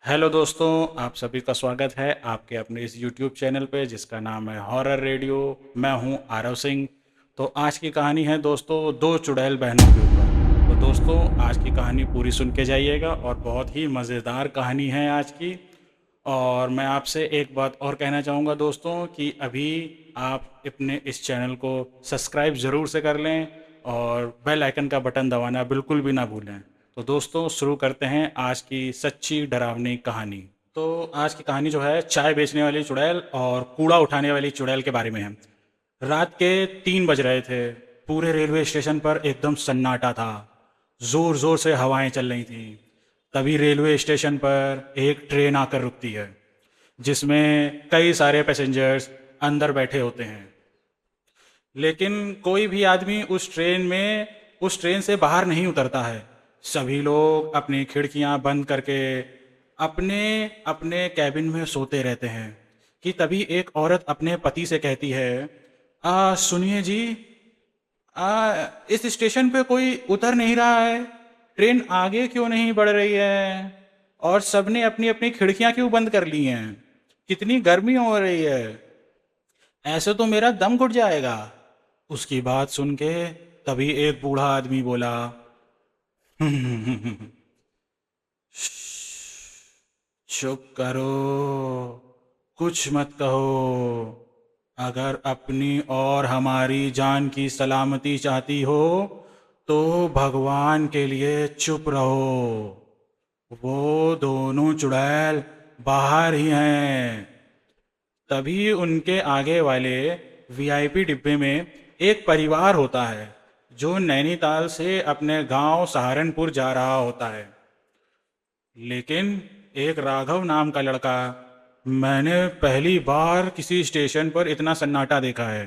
Hello दोस्तों, आप सभी का स्वागत है आपके अपने इस YouTube चैनल पे जिसका नाम है हॉरर रेडियो। मैं हूं आरव सिंह। तो आज की कहानी है दोस्तों दो चुड़ैल बहनों के ऊपर। तो दोस्तों आज की कहानी पूरी सुन के जाइएगा और बहुत ही मज़ेदार कहानी है आज की। और मैं आपसे एक बात और कहना चाहूँगा दोस्तों कि अभी आप अपने इस चैनल को सब्सक्राइब ज़रूर से कर लें और बेल आइकन का बटन दबाना बिल्कुल भी ना भूलें। तो दोस्तों शुरू करते हैं आज की सच्ची डरावनी कहानी। तो आज की कहानी जो है चाय बेचने वाली चुड़ैल और कूड़ा उठाने वाली चुड़ैल के बारे में है। रात के 3 बज रहे थे। पूरे रेलवे स्टेशन पर एकदम सन्नाटा था। जोर जोर से हवाएं चल रही थी। तभी रेलवे स्टेशन पर एक ट्रेन आकर रुकती है जिसमें कई सारे पैसेंजर्स अंदर बैठे होते हैं। लेकिन कोई भी आदमी उस ट्रेन से बाहर नहीं उतरता है। सभी लोग अपनी खिड़कियां बंद करके अपने अपने कैबिन में सोते रहते हैं कि तभी एक औरत अपने पति से कहती है, सुनिए जी, इस स्टेशन पे कोई उतर नहीं रहा है। ट्रेन आगे क्यों नहीं बढ़ रही है? और सबने अपनी अपनी खिड़कियां क्यों बंद कर ली हैं? कितनी गर्मी हो रही है, ऐसे तो मेरा दम घुट जाएगा। उसकी बात सुन के तभी एक बूढ़ा आदमी बोला, चुप करो, कुछ मत कहो। अगर अपनी और हमारी जान की सलामती चाहती हो तो भगवान के लिए चुप रहो। वो दोनों चुड़ैल बाहर ही हैं। तभी उनके आगे वाले वीआईपी डिब्बे में एक परिवार होता है जो नैनीताल से अपने गांव सहारनपुर जा रहा होता है। लेकिन एक राघव नाम का लड़का, मैंने पहली बार किसी स्टेशन पर इतना सन्नाटा देखा है।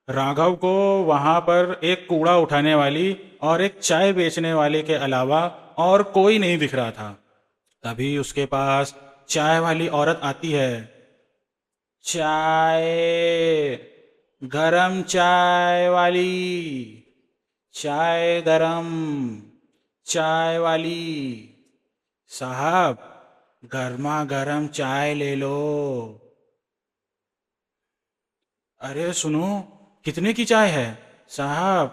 राघव को वहां पर एक कूड़ा उठाने वाली और एक चाय बेचने वाले के अलावा और कोई नहीं दिख रहा था। तभी उसके पास चाय वाली औरत आती है। चाय, गरम चाय वाली, चाय गरम, चाय वाली साहब, गर्मा गर्म चाय ले लो। अरे सुनो, कितने की चाय है साहब?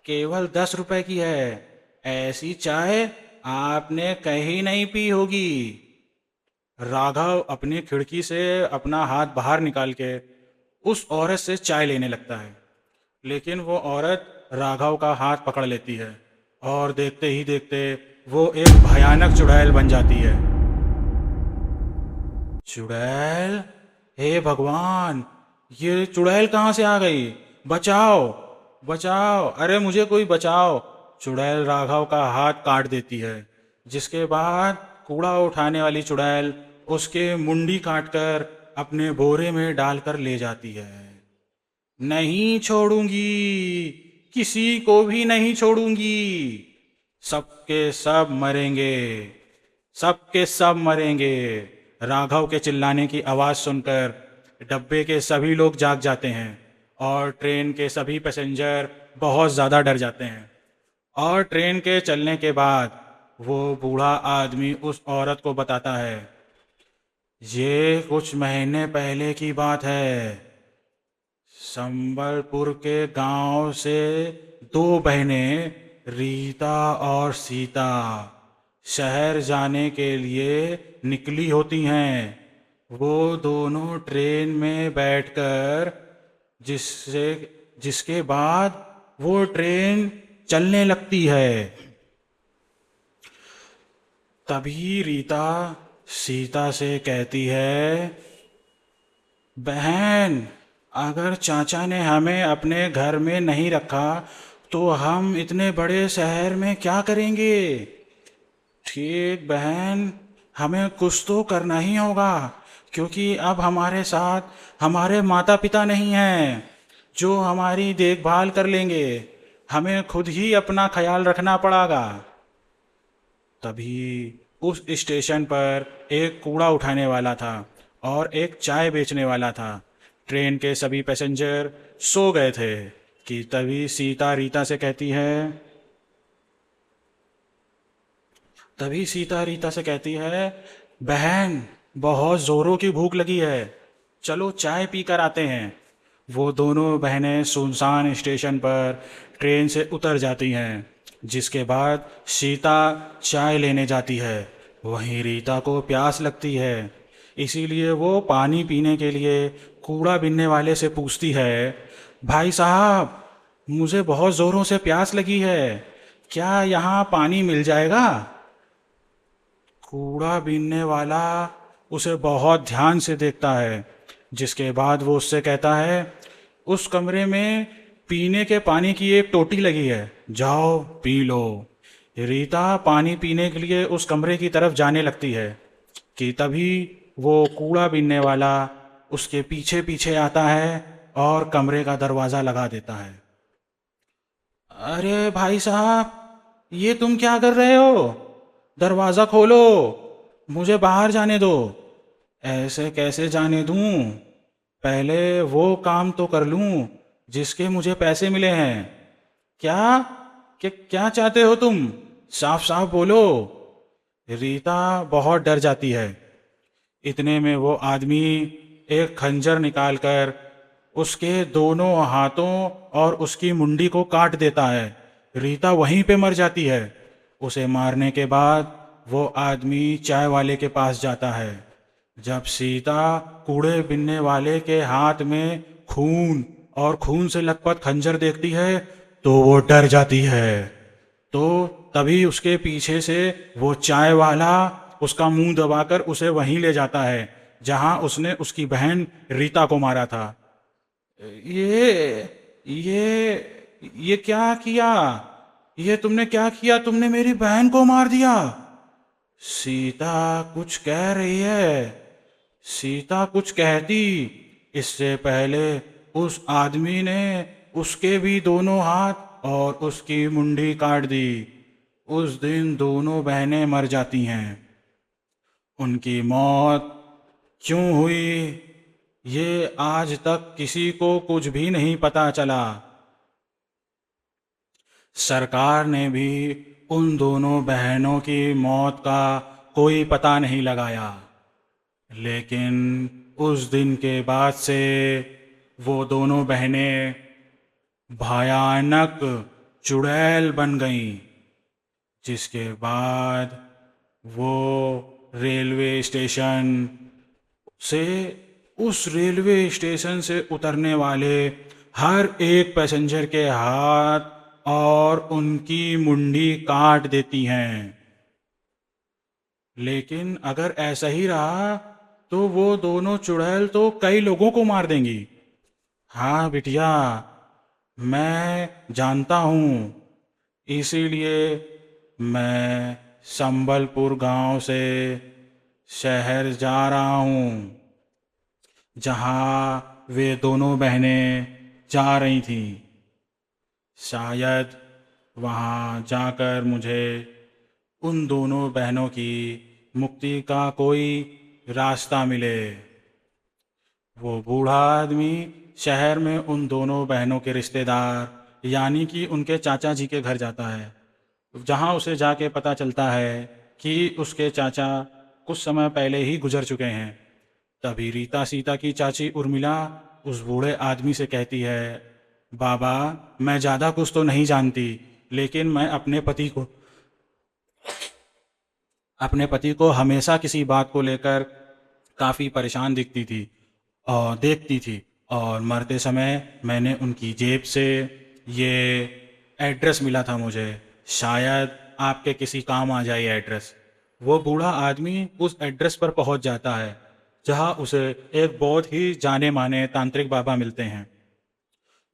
केवल 10 रुपए की है। ऐसी चाय आपने कहीं नहीं पी होगी। राघव अपनी खिड़की से अपना हाथ बाहर निकाल के उस औरत से चाय लेने लगता है। लेकिन वो औरत राघव का हाथ पकड़ लेती है और देखते ही देखते वो एक भयानक चुड़ैल बन जाती है। चुड़ैल, हे भगवान, ये चुड़ैल कहाँ से आ गई? बचाओ, बचाओ, अरे मुझे कोई बचाओ। चुड़ैल राघव का हाथ काट देती है, जिसके बाद कूड़ा उठाने वाली चुड़ैल उसके मुंडी काटकर अपने बोरे में डालकर ले जाती है। नहीं छोड़ूंगी, किसी को भी नहीं छोड़ूंगी। सबके सब मरेंगे, सबके सब मरेंगे। राघव के चिल्लाने की आवाज़ सुनकर डब्बे के सभी लोग जाग जाते हैं और ट्रेन के सभी पैसेंजर बहुत ज़्यादा डर जाते हैं। और ट्रेन के चलने के बाद वो बूढ़ा आदमी उस औरत को बताता है, ये कुछ महीने पहले की बात है। संबलपुर के गांव से दो बहनें, रीता और सीता, शहर जाने के लिए निकली होती हैं। वो दोनों ट्रेन में बैठकर जिससे जिसके बाद वो ट्रेन चलने लगती है। तभी रीता सीता से कहती है, बहन, अगर चाचा ने हमें अपने घर में नहीं रखा तो हम इतने बड़े शहर में क्या करेंगे? ठीक बहन, हमें कुछ तो करना ही होगा, क्योंकि अब हमारे साथ हमारे माता पिता नहीं हैं जो हमारी देखभाल कर लेंगे। हमें खुद ही अपना ख्याल रखना पड़ेगा। तभी उस स्टेशन पर एक कूड़ा उठाने वाला था और एक चाय बेचने वाला था। ट्रेन के सभी पैसेंजर सो गए थे कि तभी सीता रीता से कहती है, तभी सीता रीता से कहती है, बहन, बहुत जोरों की भूख लगी है, चलो चाय पी कर आते हैं। वो दोनों बहनें सुनसान स्टेशन पर ट्रेन से उतर जाती हैं, जिसके बाद सीता चाय लेने जाती है। वहीं रीता को प्यास लगती है, इसीलिए वो पानी पीने के लिए कूड़ा बीनने वाले से पूछती है, भाई साहब, मुझे बहुत ज़ोरों से प्यास लगी है, क्या यहाँ पानी मिल जाएगा? कूड़ा बीनने वाला उसे बहुत ध्यान से देखता है, जिसके बाद वो उससे कहता है, उस कमरे में पीने के पानी की एक टोटी लगी है, जाओ पी लो। रीता पानी पीने के लिए उस कमरे की तरफ जाने लगती है कि तभी वो कूड़ा बीनने वाला उसके पीछे पीछे आता है और कमरे का दरवाज़ा लगा देता है। अरे भाई साहब, ये तुम क्या कर रहे हो? दरवाज़ा खोलो, मुझे बाहर जाने दो। ऐसे कैसे जाने दूं? पहले वो काम तो कर लूं जिसके मुझे पैसे मिले हैं। क्या क्या चाहते हो तुम? साफ साफ बोलो। रीता बहुत डर जाती है। इतने में वो आदमी एक खंजर निकालकर उसके दोनों हाथों और उसकी मुंडी को काट देता है। रीता वहीं पे मर जाती है। उसे मारने के बाद वो आदमी चाय वाले के पास जाता है। जब सीता कूड़े बीनने वाले के हाथ में खून और खून से लथपथ खंजर देखती है तो वो डर जाती है। तो तभी उसके पीछे से वो चाय वाला उसका मुंह दबाकर उसे वहीं ले जाता है जहां उसने उसकी बहन रीता को मारा था। ये क्या किया? ये तुमने क्या किया? तुमने मेरी बहन को मार दिया। सीता कुछ कह रही है। सीता कुछ कहती इससे पहले उस आदमी ने उसके भी दोनों हाथ और उसकी मुंडी काट दी। उस दिन दोनों बहनें मर जाती हैं। उनकी मौत क्यों हुई, ये आज तक किसी को कुछ भी नहीं पता चला। सरकार ने भी उन दोनों बहनों की मौत का कोई पता नहीं लगाया। लेकिन उस दिन के बाद से वो दोनों बहनें भयानक चुड़ैल बन गईं, जिसके बाद वो रेलवे स्टेशन से उस रेलवे स्टेशन से उतरने वाले हर एक पैसेंजर के हाथ और उनकी मुंडी काट देती हैं। लेकिन अगर ऐसा ही रहा तो वो दोनों चुड़ैल तो कई लोगों को मार देंगी। हाँ बिटिया, मैं जानता हूँ, इसीलिए मैं संबलपुर गांव से शहर जा रहा हूँ जहाँ वे दोनों बहनें जा रही थीं। शायद वहाँ जाकर मुझे उन दोनों बहनों की मुक्ति का कोई रास्ता मिले। वो बूढ़ा आदमी शहर में उन दोनों बहनों के रिश्तेदार यानी कि उनके चाचा जी के घर जाता है, जहाँ उसे जाके पता चलता है कि उसके चाचा कुछ समय पहले ही गुजर चुके हैं। तभी रीता सीता की चाची उर्मिला उस बूढ़े आदमी से कहती है, बाबा, मैं ज़्यादा कुछ तो नहीं जानती, लेकिन मैं अपने पति को हमेशा किसी बात को लेकर काफ़ी परेशान दिखती थी और देखती थी, और मरते समय मैंने उनकी जेब से ये एड्रेस मिला था मुझे, शायद आपके किसी काम आ जाए एड्रेस। वो बूढ़ा आदमी उस एड्रेस पर पहुंच जाता है जहां उसे एक बहुत ही जाने माने तांत्रिक बाबा मिलते हैं,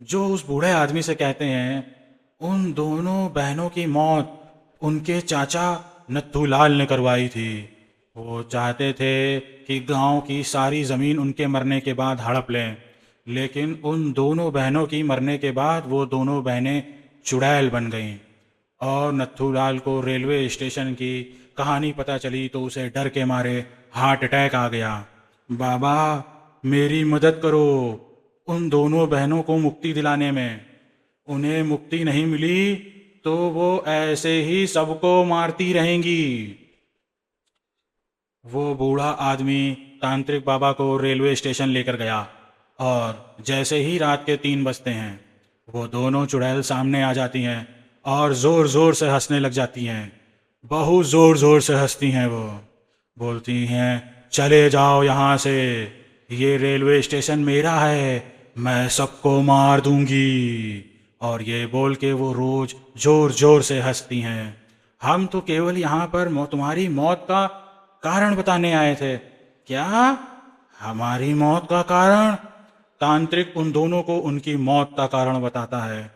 जो उस बूढ़े आदमी से कहते हैं उन दोनों बहनों की मौत उनके चाचा नत्थूलाल ने करवाई थी। वो चाहते थे कि गांव की सारी ज़मीन उनके मरने के बाद हड़प लें, लेकिन उन दोनों बहनों की मरने के बाद वो दोनों बहनें चुड़ैल बन गईं। और नत्थूलाल को रेलवे स्टेशन की कहानी पता चली तो उसे डर के मारे हार्ट अटैक आ गया। बाबा, मेरी मदद करो उन दोनों बहनों को मुक्ति दिलाने में। उन्हें मुक्ति नहीं मिली तो वो ऐसे ही सबको मारती रहेंगी। वो बूढ़ा आदमी तांत्रिक बाबा को रेलवे स्टेशन लेकर गया और जैसे ही रात के 3 बजते हैं वो दोनों चुड़ैल सामने आ जाती हैं और ज़ोर ज़ोर से हंसने लग जाती हैं। बहुत ज़ोर ज़ोर से हंसती हैं वो। बोलती हैं, चले जाओ यहाँ से, ये रेलवे स्टेशन मेरा है, मैं सबको मार दूंगी। और ये बोल के वो रोज़ ज़ोर ज़ोर से हंसती हैं। हम तो केवल यहाँ पर तुम्हारी मौत का कारण बताने आए थे। क्या? हमारी मौत का कारण? तांत्रिक उन दोनों को उनकी मौत का कारण बताता है,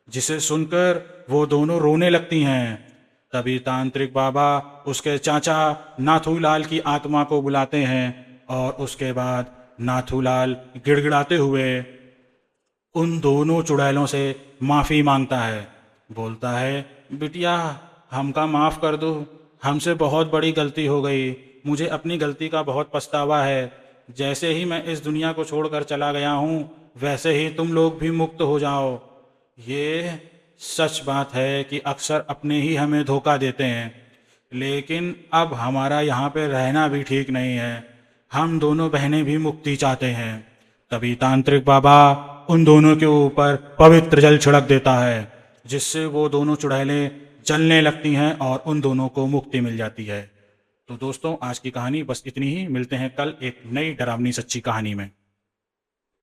जिसे सुनकर वो दोनों रोने लगती हैं। तभी तांत्रिक बाबा उसके चाचा नाथूलाल की आत्मा को बुलाते हैं और उसके बाद नाथूलाल गिड़गिड़ाते हुए उन दोनों चुड़ैलों से माफ़ी मांगता है। बोलता है, बिटिया हमका माफ़ कर दो, हमसे बहुत बड़ी गलती हो गई, मुझे अपनी गलती का बहुत पछतावा है। जैसे ही मैं इस दुनिया को छोड़कर चला गया हूँ वैसे ही तुम लोग भी मुक्त हो जाओ। ये सच बात है कि अक्सर अपने ही हमें धोखा देते हैं, लेकिन अब हमारा यहाँ पे रहना भी ठीक नहीं है। हम दोनों बहनें भी मुक्ति चाहते हैं। तभी तांत्रिक बाबा उन दोनों के ऊपर पवित्र जल छिड़क देता है, जिससे वो दोनों चुड़ैलें जलने लगती हैं और उन दोनों को मुक्ति मिल जाती है। तो दोस्तों, आज की कहानी बस इतनी ही। मिलते हैं कल एक नई डरावनी सच्ची कहानी में।